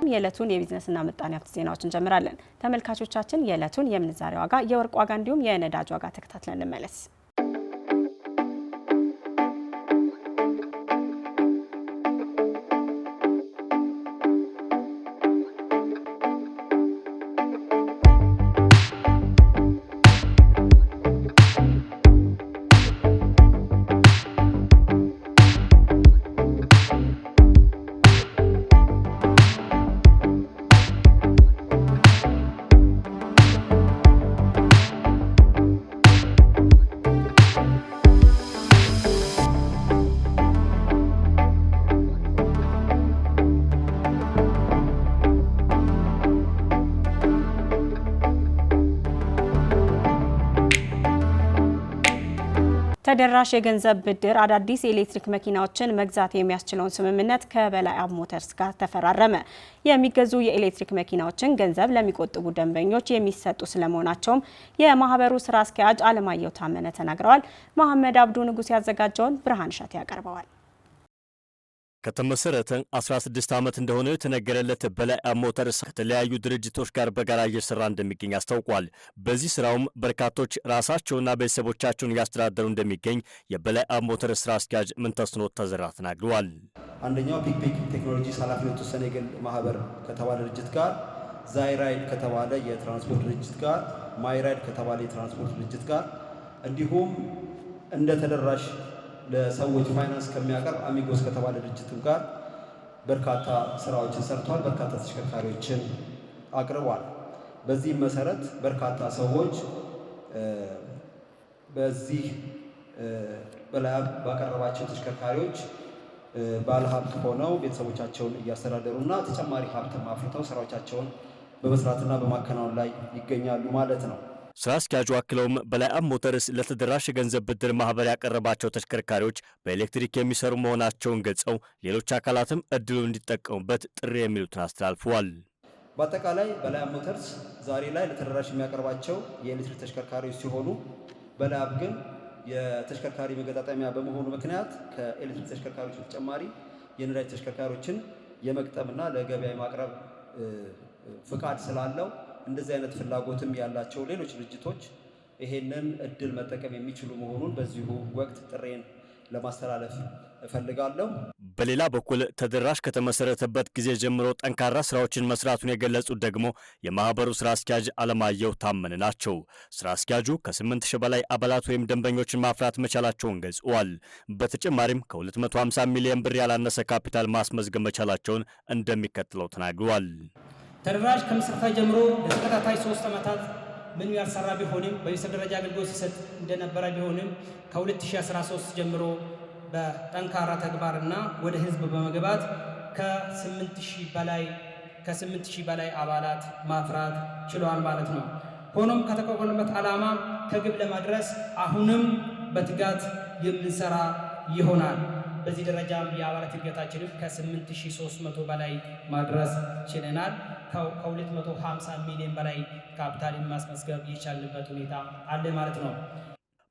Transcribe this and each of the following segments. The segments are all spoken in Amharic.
በመቀጠልም የዕለቱን የቢዝነስና ምጣኔ ሀብት ዜናዎችን እንጀምራለን። ተመልካቾቻችን የዕለቱን የምንዛሬ ዋጋ፣ የወርቅ ዋጋ እንዲሁም የነዳጅ ዋጋ ተከታትለን እንመለስ። ተደራሽ የገንዘብ ብድር አዳዲስ የኤሌክትሪክ መኪናዎችን መግዛት የሚያስችለውን ስምምነት ከበላይ አብ ሞተርስ ጋር ተፈራረመ። የሚገዙ የኤሌክትሪክ መኪናዎችን ገንዘብ ለሚቆጥቡ ደንበኞች የሚሰጡ ስለመሆናቸውም የማህበሩ ስራ አስኪያጅ አለማየሁ ታመነ ተናግረዋል። መሐመድ አብዱ ንጉስ ያዘጋጀውን ብርሃን ሸት ያቀርበዋል። ከተመሰረተ 16 ዓመት እንደሆነ የተነገረለት በላይ አብ ሞተርስ ከተለያዩ ድርጅቶች ጋር በጋራ እየሰራ እንደሚገኝ አስታውቋል። በዚህ ስራውም በርካቶች ራሳቸውና ቤተሰቦቻቸውን እያስተዳደሩ እንደሚገኝ የበላይ አብ ሞተርስ ስራ አስኪያጅ ምንተስኖት ተዘራ ተናግረዋል። አንደኛው ፒክ ቴክኖሎጂስ ኃላፊነቱ የተወሰነ የግል ማህበር ከተባለ ድርጅት ጋር፣ ዛይራይድ ከተባለ የትራንስፖርት ድርጅት ጋር፣ ማይራይድ ከተባለ የትራንስፖርት ድርጅት ጋር እንዲሁም እንደ ተደራሽ ለሰዎች ፋይናንስ ከሚያቀርብ አሚጎስ ከተባለ ድርጅትም ጋር በርካታ ስራዎችን ሰርቷል። በርካታ ተሽከርካሪዎችን አቅርቧል። በዚህም መሰረት በርካታ ሰዎች በዚህ በላይ ባቀረባቸው ተሽከርካሪዎች ባለሀብት ሆነው ቤተሰቦቻቸውን እያስተዳደሩና ተጨማሪ ሀብትም አፍርተው ስራዎቻቸውን በመስራትና በማከናወን ላይ ይገኛሉ ማለት ነው። ስራ አስኪያጁ አክለውም በላይ አብ ሞተርስ ለተደራሽ የገንዘብ ብድር ማህበር ያቀረባቸው ተሽከርካሪዎች በኤሌክትሪክ የሚሰሩ መሆናቸውን ገልጸው ሌሎች አካላትም እድሉን እንዲጠቀሙበት ጥሪ የሚሉትን አስተላልፈዋል። በአጠቃላይ በላይ አብ ሞተርስ ዛሬ ላይ ለተደራሽ የሚያቀርባቸው የኤሌክትሪክ ተሽከርካሪዎች ሲሆኑ በላይ አብ ግን የተሽከርካሪ መገጣጠሚያ በመሆኑ ምክንያት ከኤሌክትሪክ ተሽከርካሪዎች በተጨማሪ የነዳጅ ተሽከርካሪዎችን የመግጠምና ለገበያ የማቅረብ ፍቃድ ስላለው እንደዚህ አይነት ፍላጎትም ያላቸው ሌሎች ድርጅቶች ይሄንን እድል መጠቀም የሚችሉ መሆኑን በዚሁ ወቅት ጥሬን ለማስተላለፍ እፈልጋለሁ። በሌላ በኩል ተደራሽ ከተመሰረተበት ጊዜ ጀምሮ ጠንካራ ስራዎችን መስራቱን የገለጹት ደግሞ የማህበሩ ስራ አስኪያጅ አለማየሁ ታመነ ናቸው። ስራ አስኪያጁ ከ8000 በላይ አባላት ወይም ደንበኞችን ማፍራት መቻላቸውን ገልጸዋል። በተጨማሪም ከ250 ሚሊዮን ብር ያላነሰ ካፒታል ማስመዝገብ መቻላቸውን እንደሚከተለው ተናግረዋል። ተደራሽ ከምስረታ ጀምሮ ለተከታታይ 3 ዓመታት ምን ያልሰራ ቢሆንም በቤተሰብ ደረጃ አገልግሎት ሲሰጥ እንደነበረ ቢሆንም ከ2013 ጀምሮ በጠንካራ ተግባርና ወደ ህዝብ በመግባት ከ8000 በላይ አባላት ማፍራት ችሏል ማለት ነው። ሆኖም ከተቋቋመበት ዓላማ ከግብ ለማድረስ አሁንም በትጋት የምንሰራ ይሆናል። በዚህ ደረጃም የአባላት እድገታችንን ከ8300 በላይ ማድረስ ችለናል። ከ250 ሚሊዮን በላይ ካፒታልን ማስመዝገብ የቻልንበት ሁኔታ አለ ማለት ነው።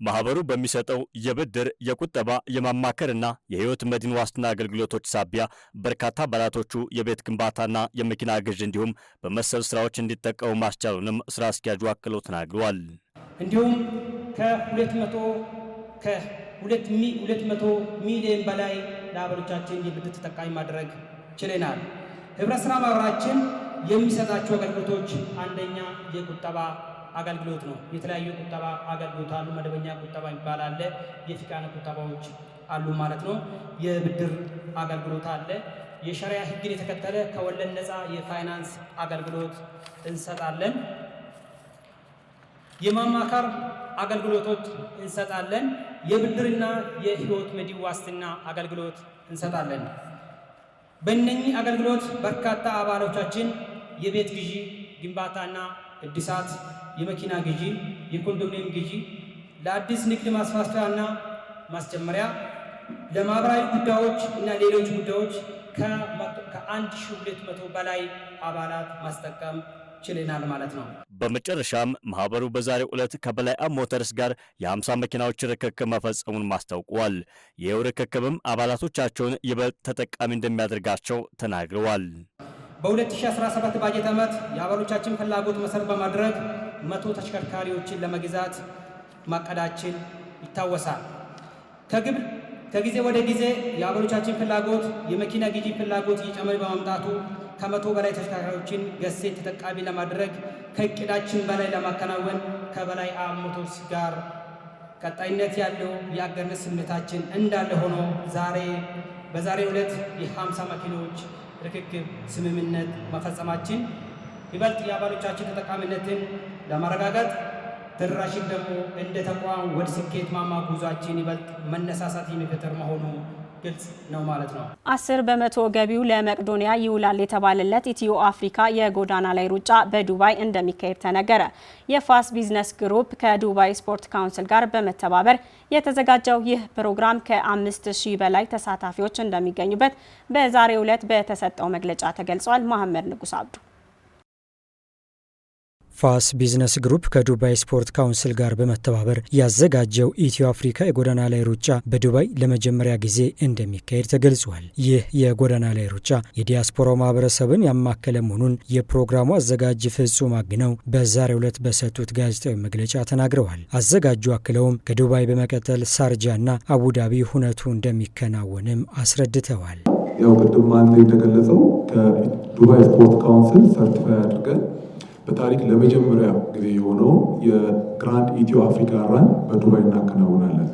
ማህበሩ በሚሰጠው የብድር፣ የቁጠባ፣ የማማከርና የህይወት መድን ዋስትና አገልግሎቶች ሳቢያ በርካታ አባላቶቹ የቤት ግንባታና የመኪና ግዥ እንዲሁም በመሰል ስራዎች እንዲጠቀሙ ማስቻሉንም ስራ አስኪያጁ አክለው ተናግረዋል። እንዲሁም ከ200 ሚሊዮን በላይ ለአባሎቻችን የብድር ተጠቃሚ ማድረግ ችለናል። ህብረት ስራ ማህበራችን የሚሰጣቸው አገልግሎቶች አንደኛ የቁጠባ አገልግሎት ነው። የተለያዩ ቁጠባ አገልግሎት አሉ። መደበኛ ቁጠባ ይባላል። የፊቃነ ቁጠባዎች አሉ ማለት ነው። የብድር አገልግሎት አለ። የሸሪዓ ህግን የተከተለ ከወለድ ነፃ የፋይናንስ አገልግሎት እንሰጣለን። የማማከር አገልግሎቶች እንሰጣለን። የብድርና የህይወት መድን ዋስትና አገልግሎት እንሰጣለን። በእነኚህ አገልግሎት በርካታ አባሎቻችን የቤት ግዢ፣ ግንባታና እድሳት፣ የመኪና ግዢ፣ የኮንዶሚኒየም ግዢ፣ ለአዲስ ንግድ ማስፋፊያና ማስጀመሪያ፣ ለማህበራዊ ጉዳዮች እና ሌሎች ጉዳዮች ከ1200 በላይ አባላት ማስጠቀም ችለናል ማለት ነው። በመጨረሻም ማህበሩ በዛሬው ዕለት ከበላይ አብ ሞተርስ ጋር የ50 መኪናዎች ርክክብ መፈጸሙን ማስታውቀዋል። ይህው ርክክብም አባላቶቻቸውን ይበልጥ ተጠቃሚ እንደሚያደርጋቸው ተናግረዋል። በ2017 ባጀት ዓመት የአባሎቻችን ፍላጎት መሰረት በማድረግ 100 ተሽከርካሪዎችን ለመግዛት ማቀዳችን ይታወሳል። ከጊዜ ወደ ጊዜ የአባሎቻችን ፍላጎት የመኪና ግዢ ፍላጎት እየጨመረ በመምጣቱ ከ100 በላይ ተሽከርካሪዎችን ገዝቼ ተጠቃሚ ለማድረግ ከእቅዳችን በላይ ለማከናወን ከበላይ አብ ሞተርስ ጋር ቀጣይነት ያለው የአጋርነት ስሜታችን እንዳለ ሆኖ በዛሬው ዕለት የ50 መኪኖች ርክክብ ስምምነት መፈጸማችን ይበልጥ የአባሎቻችን ተጠቃሚነትን ለማረጋገጥ ተደራሽን ደግሞ እንደ ተቋም ወደ ስኬት ማማ ጉዟችን ይበልጥ መነሳሳት የሚፈጥር መሆኑ ግልጽ ነው ማለት ነው። 10 በመቶ ገቢው ለመቄዶንያ ይውላል የተባለለት ኢትዮ አፍሪካ የጎዳና ላይ ሩጫ በዱባይ እንደሚካሄድ ተነገረ። የፋስ ቢዝነስ ግሩፕ ከዱባይ ስፖርት ካውንስል ጋር በመተባበር የተዘጋጀው ይህ ፕሮግራም ከ5000 በላይ ተሳታፊዎች እንደሚገኙበት በዛሬው ዕለት በተሰጠው መግለጫ ተገልጿል። መሐመድ ንጉስ አብዱ ፋስ ቢዝነስ ግሩፕ ከዱባይ ስፖርት ካውንስል ጋር በመተባበር ያዘጋጀው ኢትዮ አፍሪካ የጎዳና ላይ ሩጫ በዱባይ ለመጀመሪያ ጊዜ እንደሚካሄድ ተገልጿል። ይህ የጎዳና ላይ ሩጫ የዲያስፖራው ማህበረሰብን ያማከለ መሆኑን የፕሮግራሙ አዘጋጅ ፍጹም አግነው በዛሬው ዕለት በሰጡት ጋዜጣዊ መግለጫ ተናግረዋል። አዘጋጁ አክለውም ከዱባይ በመቀጠል ሳርጃና አቡዳቢ ሁነቱ እንደሚከናወንም አስረድተዋል። ያው ቅድም አንተ የተገለጸው ከዱባይ ስፖርት ካውንስል ሰርቲፋይ አድርገን በታሪክ ለመጀመሪያ ጊዜ የሆነው የግራንድ ኢትዮ አፍሪካ ራን በዱባይ እናከናውናለን።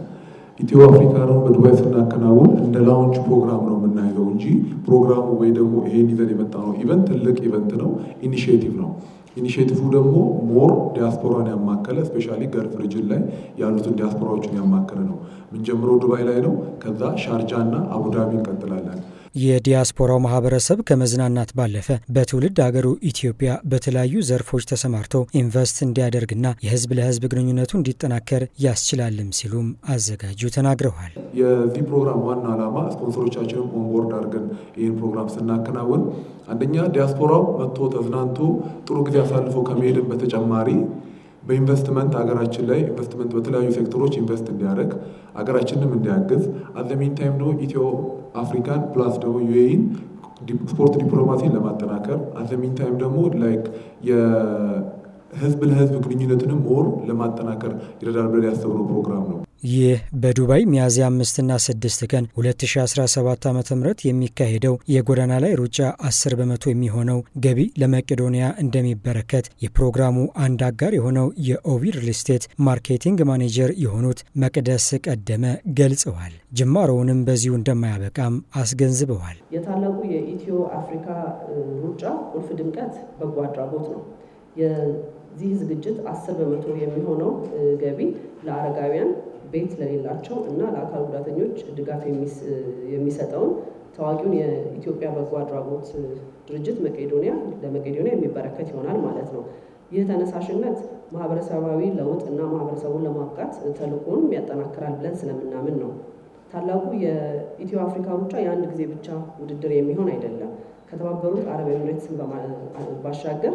ኢትዮ አፍሪካ ራን በዱባይ ስናከናውን እንደ ላውንች ፕሮግራም ነው የምናይዘው እንጂ ፕሮግራሙ ወይ ደግሞ ይሄን ይዘን የመጣ ነው ኢቨንት ትልቅ ኢቨንት ነው፣ ኢኒሺዬቲቭ ነው። ኢኒሺዬቲቭ ደግሞ ሞር ዲያስፖራን ያማከለ ስፔሻሊ ገልፍ ሪጅን ላይ ያሉትን ዲያስፖራዎችን ያማከለ ነው። የምንጀምረው ዱባይ ላይ ነው። ከዛ ሻርጃና አቡዳቢ እንቀጥላለን። የዲያስፖራው ማህበረሰብ ከመዝናናት ባለፈ በትውልድ ሀገሩ ኢትዮጵያ በተለያዩ ዘርፎች ተሰማርቶ ኢንቨስት እንዲያደርግና የህዝብ ለህዝብ ግንኙነቱ እንዲጠናከር ያስችላልም ሲሉም አዘጋጁ ተናግረዋል። የዚህ ፕሮግራም ዋና ዓላማ ስፖንሰሮቻችንም ኦንቦርድ አድርገን ይህን ፕሮግራም ስናከናውን አንደኛ ዲያስፖራው መጥቶ ተዝናንቶ ጥሩ ጊዜ አሳልፎ ከመሄድን በተጨማሪ በኢንቨስትመንት ሀገራችን ላይ ኢንቨስትመንት በተለያዩ ሴክተሮች ኢንቨስት እንዲያደርግ ሀገራችንም እንዲያግዝ አዘሚን ታይም ደግሞ ኢትዮ አፍሪካን ፕላስ ደግሞ ዩኤኢን ስፖርት ዲፕሎማሲን ለማጠናከር አዘሚን ታይም ደግሞ ላይክ የህዝብ ለህዝብ ግንኙነትንም ሞር ለማጠናከር ይረዳል ብለን ያሰብነው ፕሮግራም ነው። ይህ በዱባይ ሚያዝያ 5ና 6 ቀን 2017 ዓ.ም የሚካሄደው የጎዳና ላይ ሩጫ 10 በመቶ የሚሆነው ገቢ ለመቄዶንያ እንደሚበረከት የፕሮግራሙ አንድ አጋር የሆነው የኦቪድ ሪል ስቴት ማርኬቲንግ ማኔጀር የሆኑት መቅደስ ቀደመ ገልጸዋል። ጅማሮውንም በዚሁ እንደማያበቃም አስገንዝበዋል። የታላቁ የኢትዮ አፍሪካ ሩጫ ቁልፍ ድምቀት በጎ አድራጎት ነው። የዚህ ዝግጅት 10 በመቶ የሚሆነው ገቢ ለአረጋውያን ቤት ለሌላቸው እና ለአካል ጉዳተኞች ድጋፍ የሚሰጠውን ታዋቂውን የኢትዮጵያ በጎ አድራጎት ድርጅት ለመቄዶንያ የሚበረከት ይሆናል ማለት ነው። ይህ ተነሳሽነት ማህበረሰባዊ ለውጥ እና ማህበረሰቡን ለማብቃት ተልዕኮውን ያጠናክራል ብለን ስለምናምን ነው። ታላቁ የኢትዮ አፍሪካ ሩጫ የአንድ ጊዜ ብቻ ውድድር የሚሆን አይደለም። ከተባበሩት አረብ ኤሚሬትስን ባሻገር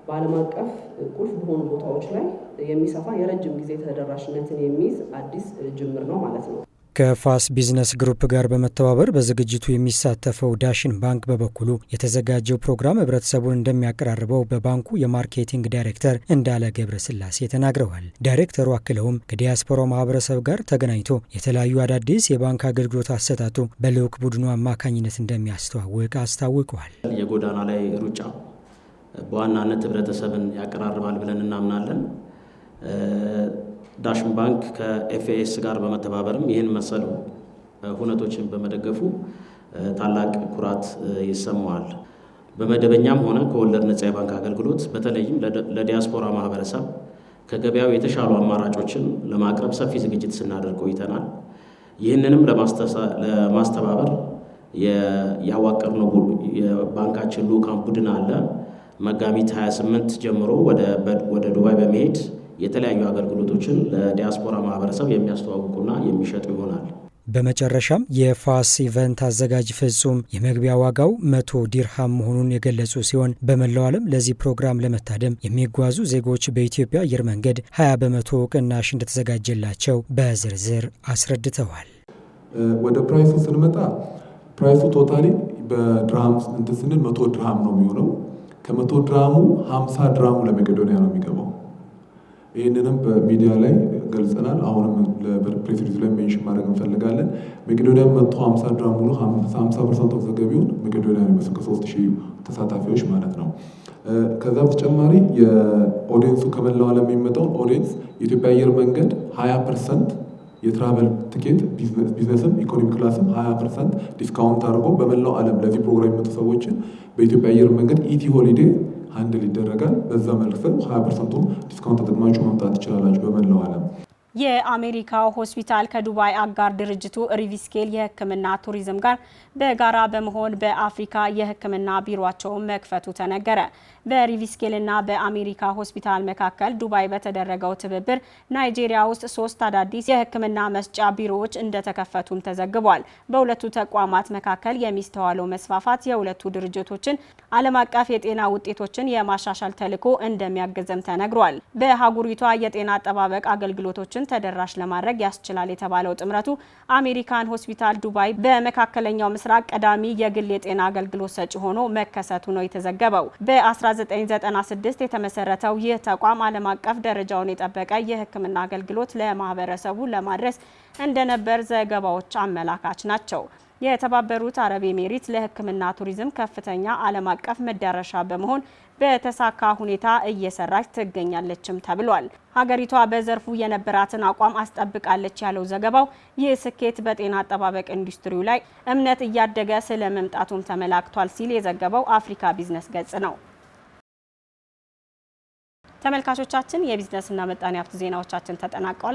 በዓለም አቀፍ ቁልፍ በሆኑ ቦታዎች ላይ የሚሰፋ የረጅም ጊዜ ተደራሽነትን የሚይዝ አዲስ ጅምር ነው ማለት ነው። ከፋስ ቢዝነስ ግሩፕ ጋር በመተባበር በዝግጅቱ የሚሳተፈው ዳሽን ባንክ በበኩሉ የተዘጋጀው ፕሮግራም ህብረተሰቡን እንደሚያቀራርበው በባንኩ የማርኬቲንግ ዳይሬክተር እንዳለ ገብረ ስላሴ ተናግረዋል። ዳይሬክተሩ አክለውም ከዲያስፖራው ማህበረሰብ ጋር ተገናኝቶ የተለያዩ አዳዲስ የባንክ አገልግሎት አሰጣጡ በልዑክ ቡድኑ አማካኝነት እንደሚያስተዋውቅ አስታውቀዋል። የጎዳና ላይ ሩጫ በዋናነት ህብረተሰብን ያቀራርባል ብለን እናምናለን። ዳሽን ባንክ ከኤፍኤስ ጋር በመተባበርም ይህን መሰሉ ሁነቶችን በመደገፉ ታላቅ ኩራት ይሰማዋል። በመደበኛም ሆነ ከወለድ ነጻ የባንክ አገልግሎት በተለይም ለዲያስፖራ ማህበረሰብ ከገበያው የተሻሉ አማራጮችን ለማቅረብ ሰፊ ዝግጅት ስናደርግ ቆይተናል። ይህንንም ለማስተባበር ያዋቀርነው የባንካችን ልዑካን ቡድን አለ። መጋቢት 28 ጀምሮ ወደ ዱባይ በመሄድ የተለያዩ አገልግሎቶችን ለዲያስፖራ ማህበረሰብ የሚያስተዋውቁና የሚሸጡ ይሆናል። በመጨረሻም የፋስ ኢቨንት አዘጋጅ ፍጹም የመግቢያ ዋጋው 100 ዲርሃም መሆኑን የገለጹ ሲሆን በመላው ዓለም ለዚህ ፕሮግራም ለመታደም የሚጓዙ ዜጎች በኢትዮጵያ አየር መንገድ 20 በመቶ ቅናሽ እንደተዘጋጀላቸው በዝርዝር አስረድተዋል። ወደ ፕራይሱ ስንመጣ ፕራይሱ ቶታሊ በድርሃም እንትን ስንል 100 ድርሃም ነው የሚሆነው። ከ100 ድርሃሙ 50 ድርሃሙ ለመቄዶንያ ነው የሚገባው። ይህንንም በሚዲያ ላይ ገልጸናል። አሁንም ለፕሬስ ሪሊዝ ላይ ሜንሽን ማድረግ እንፈልጋለን። መቄዶንያ 150 ድርሃም ሙሉ 50% ኦፍ ገቢውን መቄዶንያ ነው የሚወስደው ከ3000 ተሳታፊዎች ማለት ነው። ከዛ በተጨማሪ የኦዲየንሱ ከመላው ዓለም የሚመጣውን ኦዲየንስ የኢትዮጵያ አየር መንገድ 20% የትራቨል ቲኬት ቢዝነስም ኢኮኖሚ ክላስም 20% ዲስካውንት አድርጎ በመላው ዓለም ለዚህ ፕሮግራም የሚመጡ ሰዎችን በኢትዮጵያ አየር መንገድ ኢቲ ሆሊዴ ሃንድል ይደረጋል። በዛ መልክ 20%ቱን ዲስካውንት ተጠቅማችሁ መምጣት ትችላላችሁ በመላው ዓለም። የአሜሪካው ሆስፒታል ከዱባይ አጋር ድርጅቱ ሪቪስኬል የሕክምና ቱሪዝም ጋር በጋራ በመሆን በአፍሪካ የሕክምና ቢሮአቸውን መክፈቱ ተነገረ። በሪቪስኬልና በአሜሪካ ሆስፒታል መካከል ዱባይ በተደረገው ትብብር ናይጄሪያ ውስጥ 3 አዳዲስ የሕክምና መስጫ ቢሮዎች እንደተከፈቱም ተዘግቧል። በሁለቱ ተቋማት መካከል የሚስተዋለው መስፋፋት የሁለቱ ድርጅቶችን ዓለም አቀፍ የጤና ውጤቶችን የማሻሻል ተልዕኮ እንደሚያግዝም ተነግሯል። በሀገሪቷ የጤና አጠባበቅ አገልግሎቶችን ተደራሽ ለማድረግ ያስችላል የተባለው ጥምረቱ አሜሪካን ሆስፒታል ዱባይ በመካከለኛው ምስራቅ ቀዳሚ የግል የጤና አገልግሎት ሰጪ ሆኖ መከሰቱ ነው የተዘገበው። በ1996 የተመሰረተው ይህ ተቋም ዓለም አቀፍ ደረጃውን የጠበቀ የሕክምና አገልግሎት ለማህበረሰቡ ለማድረስ እንደነበር ዘገባዎች አመላካች ናቸው። የተባበሩት አረብ ኤሚሬት ለሕክምና ቱሪዝም ከፍተኛ ዓለም አቀፍ መዳረሻ በመሆን በተሳካ ሁኔታ እየሰራች ትገኛለችም ተብሏል። ሀገሪቷ በዘርፉ የነበራትን አቋም አስጠብቃለች ያለው ዘገባው ይህ ስኬት በጤና አጠባበቅ ኢንዱስትሪው ላይ እምነት እያደገ ስለመምጣቱም ተመላክቷል ሲል የዘገበው አፍሪካ ቢዝነስ ገጽ ነው። ተመልካቾቻችን የቢዝነስና ምጣኔ ሀብት ዜናዎቻችን ተጠናቀዋል።